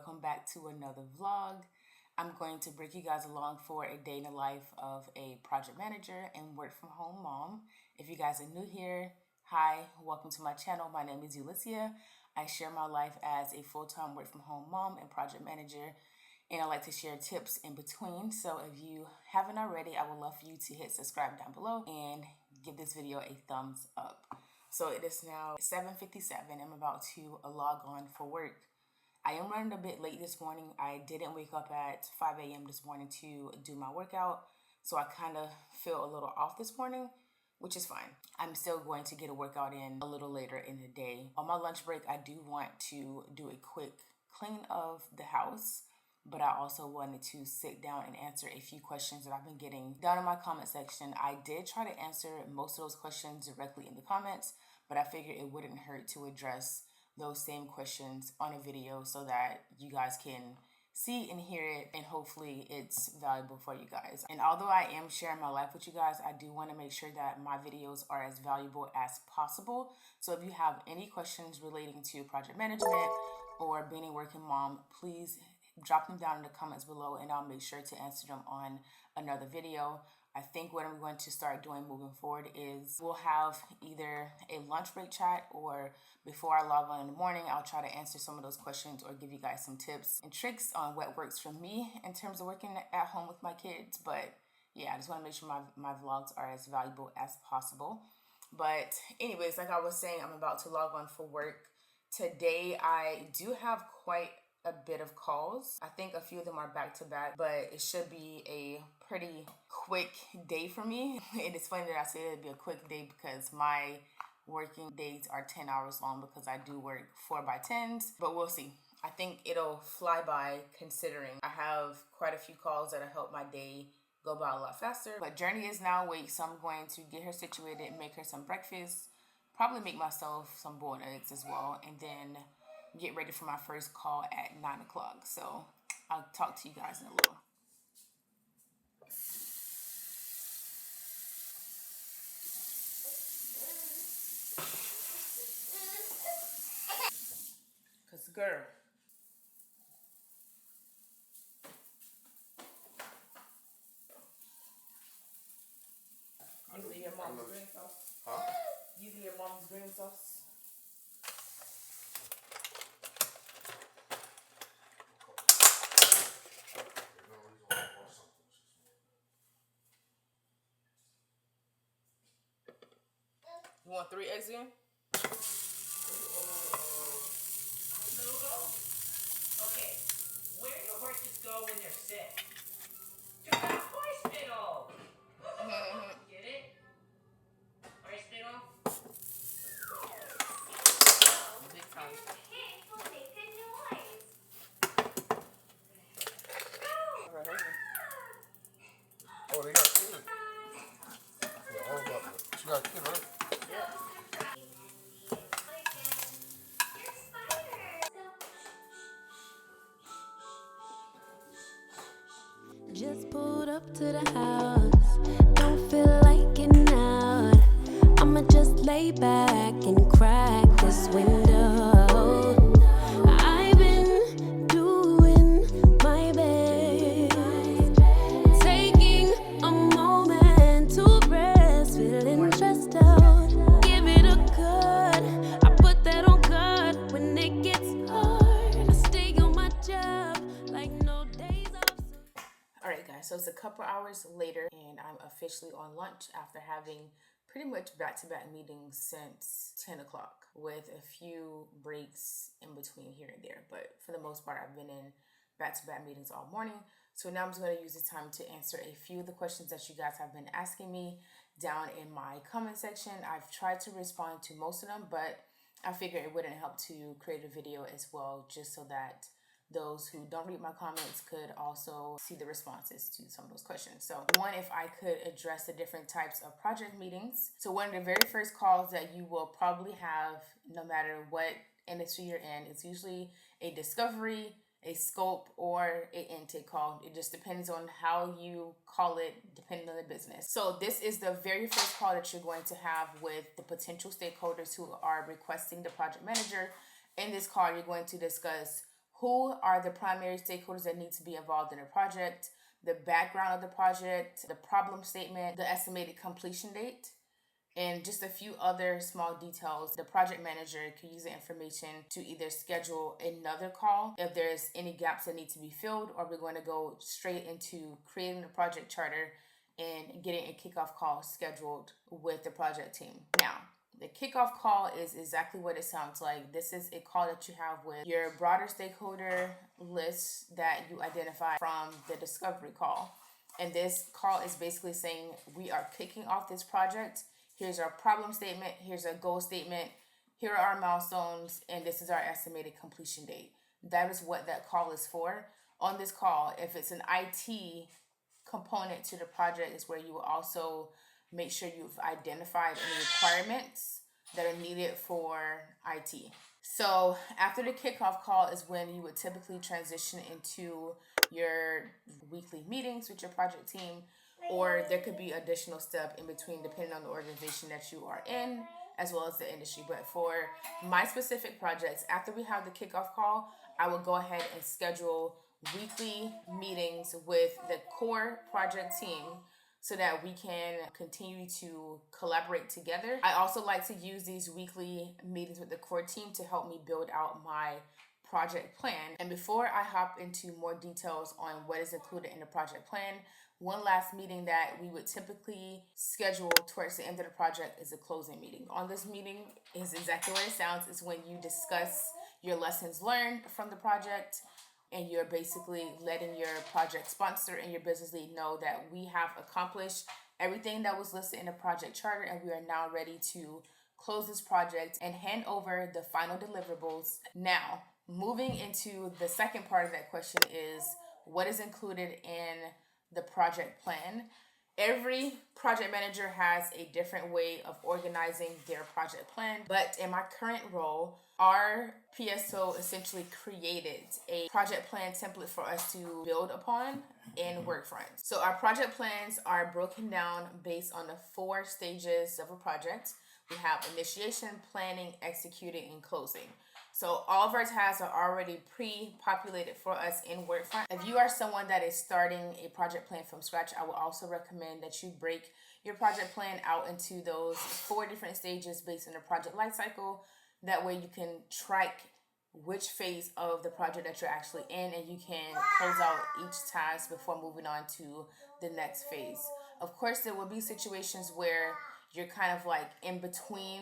welcome back to another vlog. I'm going to bring you guys along for a day in the life of a project manager and work from home mom. If you guys are new here, hi, welcome to my channel. My name is Ulyssia. I share my life as a full-time work from home mom and project manager, and I like to share tips in between. So if you haven't already, I would love for you to hit subscribe down below and give this video a thumbs up. So it is now 7:57. I'm about to log on for work. I am running a bit late this morning. I didn't wake up at 5 a.m. this morning to do my workout, so I kind of feel a little off this morning, which is fine. I'm still going to get a workout in a little later in the day. On my lunch break, I do want to do a quick clean of the house, but I also wanted to sit down and answer a few questions that I've been getting down in my comment section. I did try to answer most of those questions directly in the comments, but I figured it wouldn't hurt to address those same questions on a video so that you guys can see and hear it, and hopefully it's valuable for you guys. And although I am sharing my life with you guys, I do want to make sure that my videos are as valuable as possible. So if you have any questions relating to project management or being a working mom, please drop them down in the comments below and I'll make sure to answer them on another video. I think what I'm going to start doing moving forward is we'll have either a lunch break chat, or before I log on in the morning, I'll try to answer some of those questions or give you guys some tips and tricks on what works for me in terms of working at home with my kids. But yeah, I just want to make sure my vlogs are as valuable as possible. But anyways, like I was saying, I'm about to log on for work. Today, I do have quite a bit of calls. I think a few of them are back to back, but it should be a pretty quick day for me. It is funny that I say it'd be a quick day because my working days are 10 hours long because I do work 4x10s, but we'll see. I think it'll fly by considering I have quite a few calls that'll help my day go by a lot faster. But Journey is now awake, so I'm going to get her situated, make her some breakfast, probably make myself some boiled eggs as well, and then get ready for my first call at 9 o'clock. So I'll talk to you guys in a little. Cause girl, using your mom's green sauce. Huh? Using your mom's green sauce. You want 3 eggs in? Okay, where do horses go when they're sick? To the hospital! Get it? Hospital? Big time. Pigs will make a noise. Oh, they got kids. Yeah, all about that. She got a kid, right? Just pulled up to the house, don't feel like getting out. I'ma just lay back and crack this window. I've been doing my best, taking a moment to rest, feeling stressed out. Give it a cut, I put that on God when it gets hard. I stay on my job like no days off. Alright guys, so it's a couple hours later and I'm officially on lunch after having pretty much back-to-back meetings since 10 o'clock with a few breaks in between here and there. But for the most part, I've been in back-to-back meetings all morning. So now I'm just going to use the time to answer a few of the questions that you guys have been asking me down in my comment section. I've tried to respond to most of them, but I figured it wouldn't help to create a video as well, just so that those who don't read my comments could also see the responses to some of those questions. So one, if I could address the different types of project meetings. So one of the very first calls that you will probably have, no matter what industry you're in, is usually a discovery, a scope, or an intake call. It just depends on how you call it, depending on the business. So this is the very first call that you're going to have with the potential stakeholders who are requesting the project manager. In this call, you're going to discuss who are the primary stakeholders that need to be involved in a project, the background of the project, the problem statement, the estimated completion date, and just a few other small details. The project manager can use the information to either schedule another call if there's any gaps that need to be filled, or we're going to go straight into creating the project charter and getting a kickoff call scheduled with the project team. Now, the kickoff call is exactly what it sounds like. This is a call that you have with your broader stakeholder list that you identify from the discovery call. And this call is basically saying, we are kicking off this project. Here's our problem statement. Here's our goal statement. Here are our milestones. And this is our estimated completion date. That is what that call is for. On this call, if it's an IT component to the project, is where you will also make sure you've identified any requirements that are needed for IT. So after the kickoff call is when you would typically transition into your weekly meetings with your project team, or there could be additional step in between depending on the organization that you are in, as well as the industry. But for my specific projects, after we have the kickoff call, I will go ahead and schedule weekly meetings with the core project team so that we can continue to collaborate together. I also like to use these weekly meetings with the core team to help me build out my project plan. And before I hop into more details on what is included in the project plan, one last meeting that we would typically schedule towards the end of the project is a closing meeting. On this meeting is exactly what it sounds. It's when you discuss your lessons learned from the project, and you're basically letting your project sponsor and your business lead know that we have accomplished everything that was listed in the project charter, and we are now ready to close this project and hand over the final deliverables. Now, moving into the second part of that question is what is included in the project plan. Every project manager has a different way of organizing their project plan, but in my current role, our PSO essentially created a project plan template for us to build upon in Workfront. So our project plans are broken down based on the 4 stages of a project. We have initiation, planning, executing, and closing. So all of our tasks are already pre-populated for us in Workfront. If you are someone that is starting a project plan from scratch, I would also recommend that you break your project plan out into those 4 different stages based on the project lifecycle. That way you can track which phase of the project that you're actually in, and you can close out each task before moving on to the next phase. Of course, there will be situations where you're kind of like in between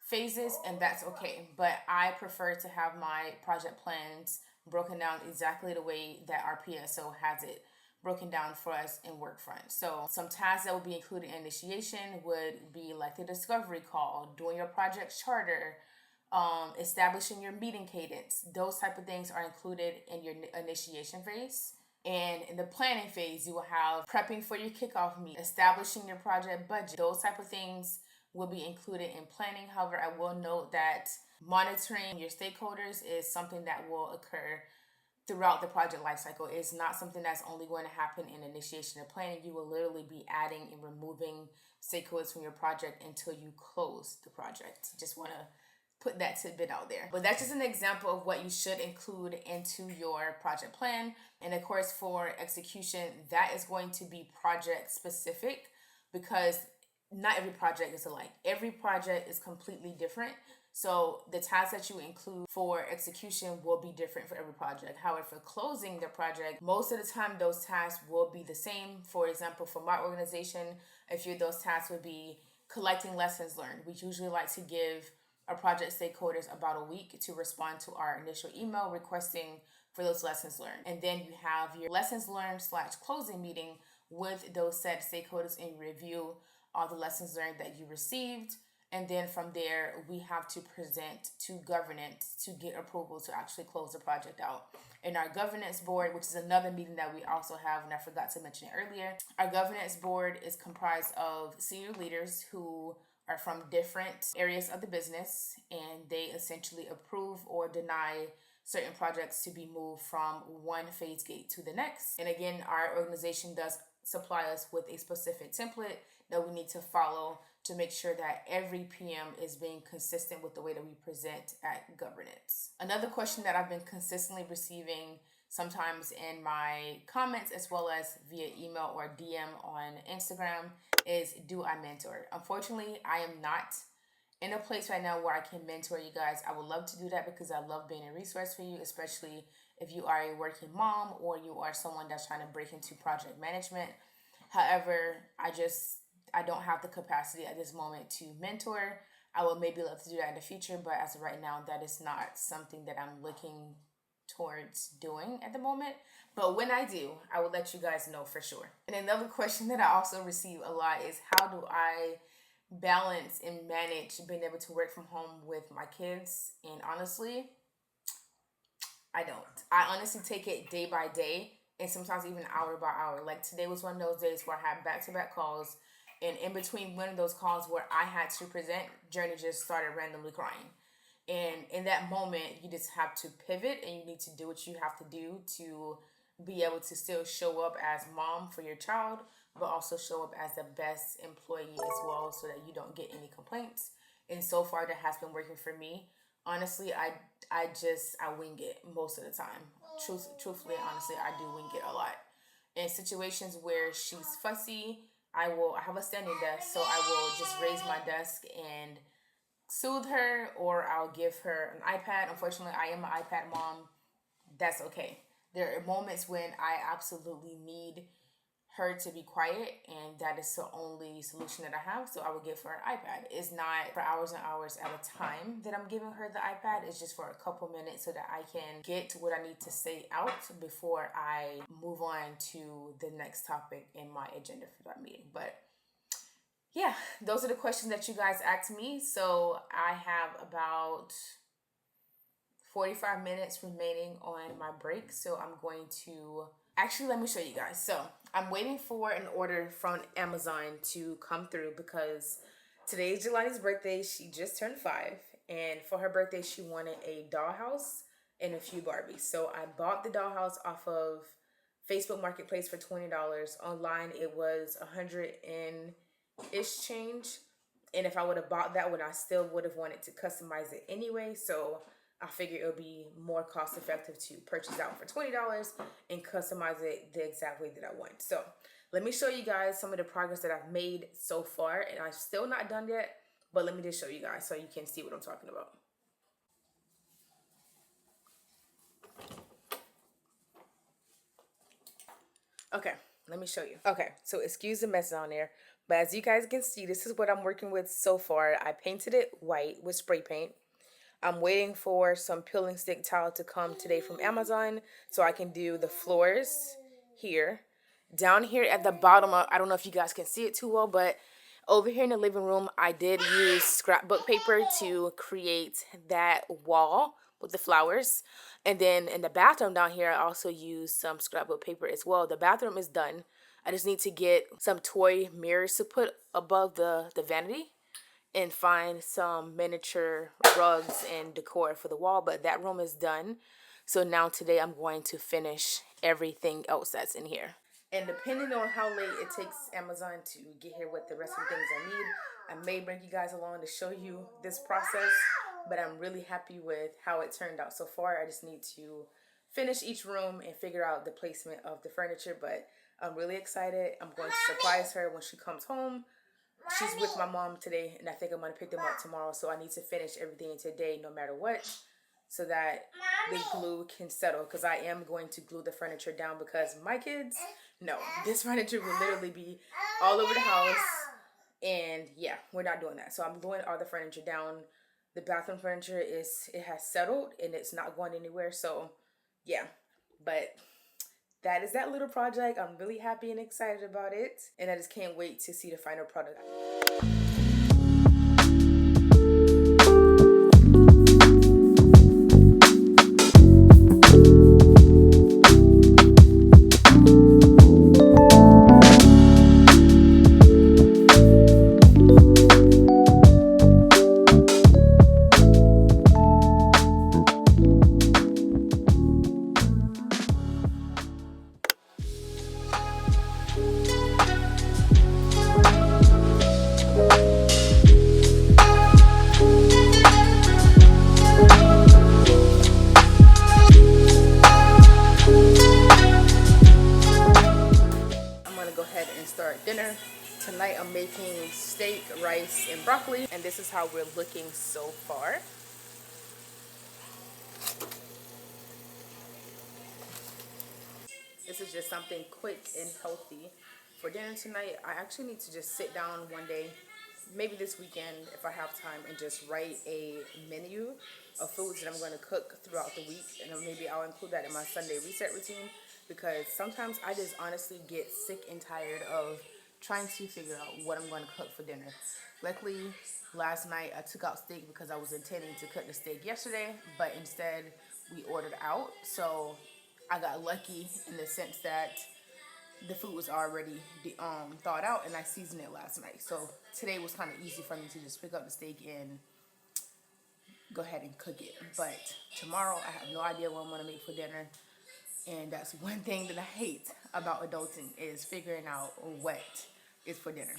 phases, and that's okay. But I prefer to have my project plans broken down exactly the way that our PSO has it broken down for us in Workfront. So some tasks that will be included in initiation would be like the discovery call, doing your project charter, establishing your meeting cadence. Those type of things are included in your initiation phase. And in the planning phase, you will have prepping for your kickoff meeting, establishing your project budget. Those type of things will be included in planning. However, I will note that monitoring your stakeholders is something that will occur throughout the project lifecycle. It's not something that's only going to happen in initiation and planning. You will literally be adding and removing stakeholders from your project until you close the project. Just want to put that tidbit out there. But that's just an example of what you should include into your project plan. And of course, for execution, that is going to be project specific, because not every project is alike. Every project is completely different. So the tasks that you include for execution will be different for every project. However, for closing the project, most of the time those tasks will be the same. For example, for my organization, a few of those tasks would be collecting lessons learned. We usually like to give our project stakeholders about a week to respond to our initial email requesting for those lessons learned. And then you have your lessons learned / closing meeting with those said stakeholders and review all the lessons learned that you received. And then from there, we have to present to governance to get approval to actually close the project out. And our governance board, which is another meeting that we also have, and I forgot to mention it earlier, our governance board is comprised of senior leaders who are from different areas of the business, and they essentially approve or deny certain projects to be moved from one phase gate to the next. And again, our organization does supply us with a specific template that we need to follow to make sure that every PM is being consistent with the way that we present at governance. Another question that I've been consistently receiving, sometimes in my comments as well as via email or DM on Instagram, is do I mentor? Unfortunately, I am not in a place right now where I can mentor you guys. I would love to do that because I love being a resource for you, especially if you are a working mom or you are someone that's trying to break into project management. However, I don't have the capacity at this moment to mentor. I would maybe love to do that in the future, but as of right now, that is not something that I'm looking towards doing at the moment. But when I do, I will let you guys know for sure. And another question that I also receive a lot is, how do I balance and manage being able to work from home with my kids? And honestly, I don't. I honestly take it day by day and sometimes even hour by hour. Like today was one of those days where I had back-to-back calls, and in between one of those calls where I had to present, Journey just started randomly crying. And in that moment, you just have to pivot and you need to do what you have to do to be able to still show up as mom for your child, but also show up as the best employee as well so that you don't get any complaints. And so far, that has been working for me. Honestly, I wing it most of the time. Truthfully, honestly, I do wing it a lot. In situations where she's fussy, I have a standing desk, so I will just raise my desk and soothe her, or I'll give her an iPad. Unfortunately, I am an iPad mom. That's okay. There are moments when I absolutely need her to be quiet, and that is the only solution that I have. So I will give her an iPad. It's not for hours and hours at a time that I'm giving her the iPad. It's just for a couple minutes so that I can get what I need to say out before I move on to the next topic in my agenda for that meeting. But yeah, those are the questions that you guys asked me. So I have about 45 minutes remaining on my break. So I'm going to actually, let me show you guys. So I'm waiting for an order from Amazon to come through because today is Jelani's birthday. She just turned 5. And for her birthday, she wanted a dollhouse and a few Barbies. So I bought the dollhouse off of Facebook Marketplace for $20. Online, it was 100 and ish change. And if I would have bought that one, I still would have wanted to customize it anyway. So I figured it would be more cost effective to purchase out for $20 and customize it the exact way that I want. So let me show you guys some of the progress that I've made so far. And I'm still not done yet, but let me just show you guys so you can see what I'm talking about. Okay, let me show you. Okay, so excuse the mess down there, but as you guys can see, this is what I'm working with so far. I painted it white with spray paint. I'm waiting for some peeling stick tile to come today from Amazon so I can do the floors here. Down here at the bottom, I don't know if you guys can see it too well, but over here in the living room, I did use scrapbook paper to create that wall with the flowers. And then in the bathroom down here, I also used some scrapbook paper as well. The bathroom is done. I just need to get some toy mirrors to put above the vanity and find some miniature rugs and decor for the wall, but that room is done. So now today I'm going to finish everything else that's in here. And depending on how late it takes Amazon to get here with the rest of the things I need, I may bring you guys along to show you this process, but I'm really happy with how it turned out so far. I just need to finish each room and figure out the placement of the furniture, but I'm really excited. I'm going to surprise her when she comes home. She's with my mom today, and I think I'm going to pick them up tomorrow, so I need to finish everything today no matter what so that the glue can settle, because I am going to glue the furniture down because my kids, no, this furniture will literally be all over the house, and yeah, we're not doing that. So I'm gluing all the furniture down. The bathroom furniture it has settled, and it's not going anywhere, so yeah, but that is that little project. I'm really happy and excited about it, and I just can't wait to see the final product. dinner. Tonight I'm making steak, rice, and broccoli, and this is how we're looking so far. This is just something quick and healthy for dinner tonight. I actually need to just sit down one day, maybe this weekend if I have time, and just write a menu of foods that I'm going to cook throughout the week, and then maybe I'll include that in my Sunday reset routine, because sometimes I just honestly get sick and tired of trying to figure out what I'm going to cook for dinner. Luckily, last night I took out steak because I was intending to cook the steak yesterday, but instead we ordered out. So I got lucky in the sense that the food was already thawed out, and I seasoned it last night. So today was kind of easy for me to just pick up the steak and go ahead and cook it. But tomorrow I have no idea what I'm going to make for dinner. And that's one thing that I hate about adulting, is figuring out what is for dinner.